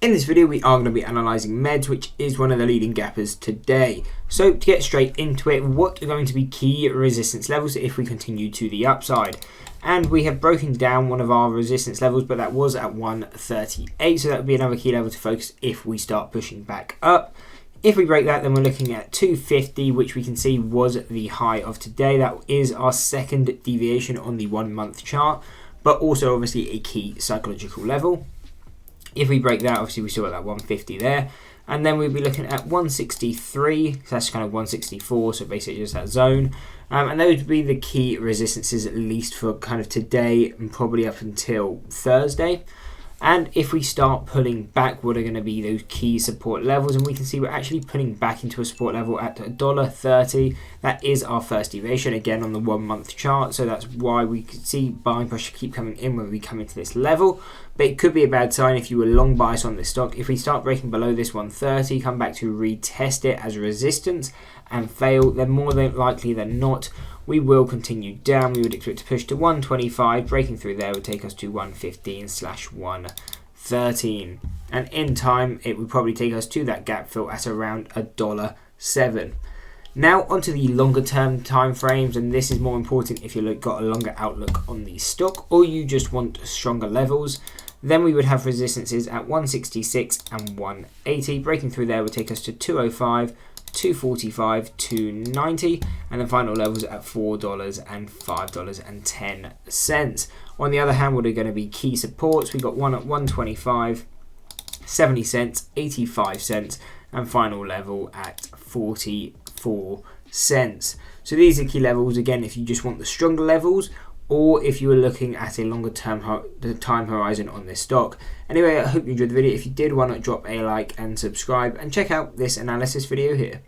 In this video we are going to be analysing Meds, which is one of the leading gappers today. So to get straight into it, what are going to be key resistance levels if we continue to the upside? And we have broken down one of our resistance levels, but that was at 138, so that would be another key level to focus if we start pushing back up. If we break that, then we're looking at 250, which we can see was the high of today. That is our second deviation on the 1 month chart, but also obviously a key psychological level. If we break that, obviously we still got that 150 there, and then we'd be looking at 163, so that's kind of 164, so basically just that zone, and those would be the key resistances at least for kind of today and probably up until Thursday. And if we start pulling back, what are going to be those key support levels? And we can see we're actually pulling back into a support level at $1.30. That is our first deviation, again on the 1 month chart. So that's why we could see buying pressure keep coming in when we come into this level. But it could be a bad sign if you were long bias on this stock. If we start breaking below this 130, come back to retest it as resistance and fail, then more than likely than not, we will continue down. We would expect to push to 125, breaking through there would take us to 115/113. And in time, it would probably take us to that gap fill at around $1.07. Now onto the longer term time frames, and this is more important if you've got a longer outlook on the stock or you just want stronger levels. Then we would have resistances at 166 and 180. Breaking through there would take us to 205, 245, 290, and the final levels at $4 and $5.10. On the other hand, what are going to be key supports? We got one at 125, 70 cents, 85 cents, and final level at 44 cents. So these are key levels, again, if you just want the stronger levels, or if you were looking at a longer term time horizon on this stock. Anyway, I hope you enjoyed the video. If you did, why not drop a like and subscribe, and check out this analysis video here.